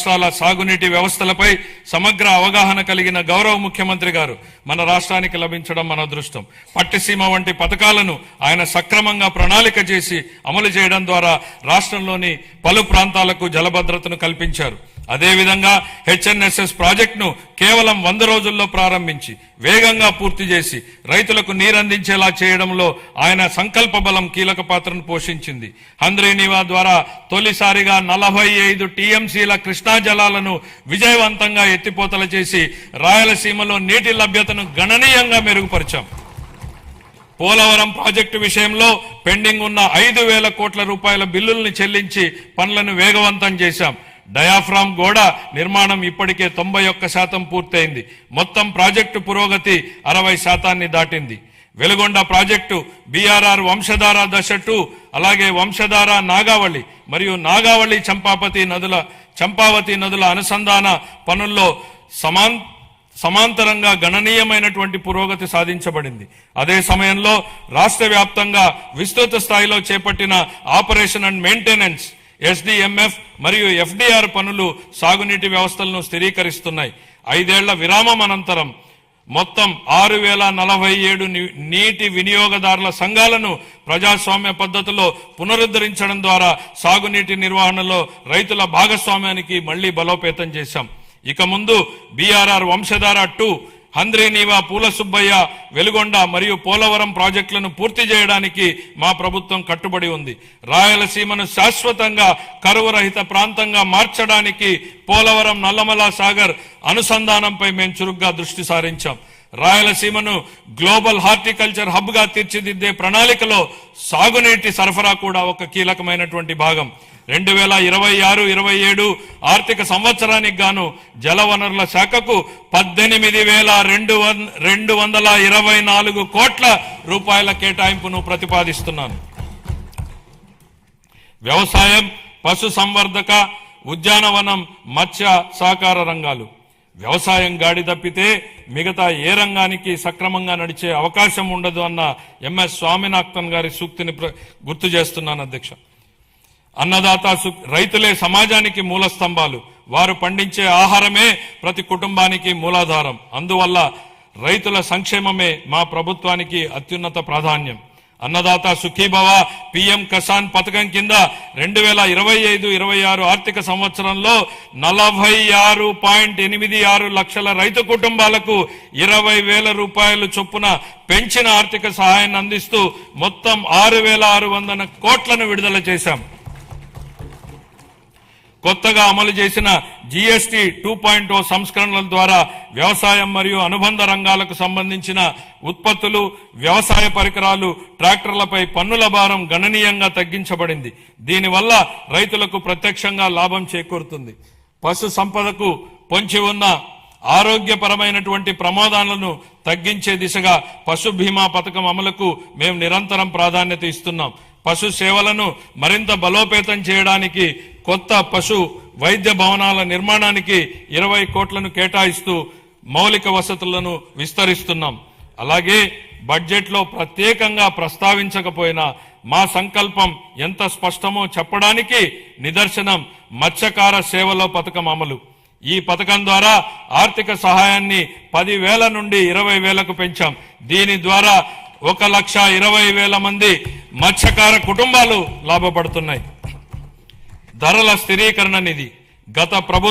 రాష్ట్రాల సాగునీటి వ్యవస్థలపై సమగ్ర అవగాహన కలిగిన గౌరవ ముఖ్యమంత్రి గారు మన రాష్ట్రానికి లభించడం మన అదృష్టం. పట్టిసీమ వంటి పథకాలను ఆయన సక్రమంగా ప్రణాళిక చేసి అమలు చేయడం ద్వారా రాష్ట్రంలోని పలు ప్రాంతాలకు జలభద్రతను కల్పించారు. అదేవిధంగా హెచ్ఎన్ఎస్ఎస్ ప్రాజెక్టును కేవలం 100 రోజుల్లో ప్రారంభించి వేగంగా పూర్తి చేసి రైతులకు నీరందించేలా చేయడంలో ఆయన సంకల్ప బలం కీలక పాత్రను పోషించింది. హంద్రీనీవా ద్వారా తొలిసారిగా 45 టీఎంసీల కృష్ణా జలాలను విజయవంతంగా ఎత్తిపోతల చేసి రాయలసీమలో నీటి లభ్యతను గణనీయంగా మెరుగుపరిచాం. పోలవరం ప్రాజెక్టు విషయంలో పెండింగ్ ఉన్న 5,000 కోట్ల రూపాయల బిల్లుల్ని చెల్లించి పనులను వేగవంతం చేశాం. డయాఫ్రామ్ గోడ నిర్మాణం ఇప్పటికే 91% పూర్తయింది. మొత్తం ప్రాజెక్టు పురోగతి 60% దాటింది. వెలుగొండ ప్రాజెక్టు బీఆర్ఆర్ వంశధార దశ 2, అలాగే వంశధార నాగావళి మరియు నాగావళి చంపావతి నదుల అనుసంధాన పనుల్లో సమాంతరంగా గణనీయమైనటువంటి పురోగతి సాధించబడింది. అదే సమయంలో రాష్ట్ర వ్యాప్తంగా విస్తృత స్థాయిలో చేపట్టిన ఆపరేషన్ అండ్ మెయింటెనెన్స్ ఎస్డిఎంఎఫ్ మరియు ఎఫ్డిఆర్ పనులు సాగునీటి వ్యవస్థలను స్థిరీకరిస్తున్నాయి. 5 ఏళ్ల విరామం అనంతరం మొత్తం 6,047 నీటి వినియోగదారుల సంఘాలను ప్రజాస్వామ్య పద్ధతిలో పునరుద్ధరించడం ద్వారా సాగునీటి నిర్వహణలో రైతుల భాగస్వామ్యానికి మళ్లీ బలోపేతం చేశాం. ఇక ముందు బీఆర్ఆర్ వంశధార 2, హంద్రీనీవా, పూల సుబ్బయ్య, వెలుగొండ మరియు పోలవరం ప్రాజెక్టులను పూర్తి చేయడానికి మా ప్రభుత్వం కట్టుబడి ఉంది. రాయలసీమను శాశ్వతంగా కరువు రహిత ప్రాంతంగా మార్చడానికి పోలవరం నల్లమల సాగర్ అనుసంధానంపై మేము చురుగ్గా దృష్టి సారించాం. రాయలసీమను గ్లోబల్ హార్టికల్చర్ హబ్ గా తీర్చిదిద్దే ప్రణాళికలో సాగునీటి సరఫరా కూడా ఒక కీలకమైనటువంటి భాగం. 2026-27 ఆర్థిక సంవత్సరానికి గాను జలవనరుల శాఖకు 18,224 కోట్ల రూపాయల కేటాయింపును ప్రతిపాదిస్తున్నాను. వ్యవసాయం, పశు సంవర్ధక, ఉద్యానవనం, మత్స్య సహకార రంగాలు. వ్యవసాయం గాడి తప్పితే మిగతా ఏ రంగానికి సక్రమంగా నడిచే అవకాశం ఉండదు అన్న ఎంఎస్ స్వామినాథన్ గారి సూక్తిని గుర్తు చేస్తున్నాను అధ్యక్ష. అన్నదాత రైతులే సమాజానికి మూల స్తంభాలు. వారు పండించే ఆహారమే ప్రతి కుటుంబానికి మూలాధారం. అందువల్ల రైతుల సంక్షేమమే మా ప్రభుత్వానికి అత్యున్నత ప్రాధాన్యం. అన్నదాత సుఖీభవ పిఎం కిసాన్ పథకం కింద 2025-26 ఆర్థిక సంవత్సరంలో 46.86 లక్షల రైతు కుటుంబాలకు 20,000 రూపాయలు చొప్పున పెంచిన ఆర్థిక సహాయాన్ని అందిస్తూ మొత్తం 6,600 కోట్లను విడుదల చేశాం. కొత్తగా అమలు చేసిన జీఎస్టీ 2.0 సంస్కరణల ద్వారా వ్యవసాయం మరియు అనుబంధ రంగాలకు సంబంధించిన ఉత్పత్తులు, వ్యవసాయ పరికరాలు, ట్రాక్టర్లపై పన్నుల భారం గణనీయంగా తగ్గించబడింది. దీనివల్ల రైతులకు ప్రత్యక్షంగా లాభం చేకూరుతుంది. పశు సంపదకు పొంచి ఉన్న ఆరోగ్యపరమైనటువంటి ప్రమాదాలను తగ్గించే దిశగా పశు బీమా పథకం అమలుకు మేము నిరంతరం ప్రాధాన్యత ఇస్తున్నాం. పశు సేవలను మరింత బలోపేతం చేయడానికి కొత్త పశు వైద్య భవనాల నిర్మాణానికి 20 కోట్లను కేటాయిస్తూ మౌలిక వసతులను విస్తరిస్తున్నాం. అలాగే బడ్జెట్లో ప్రత్యేకంగా ప్రస్తావించకపోయినా మా సంకల్పం ఎంత స్పష్టమో చెప్పడానికి నిదర్శనం మత్స్యకార సేవలో పథకం అమలు. ఈ పథకం ద్వారా ఆర్థిక సహాయాన్ని 10,000 నుండి 20,000కు పెంచాం. దీని ద్వారా 1,20,000 మంది మత్స్యకార కుటుంబాలు లాభపడుతున్నాయి. ధరల స్థిరీకరణ నిధి గత ప్రభుత్వం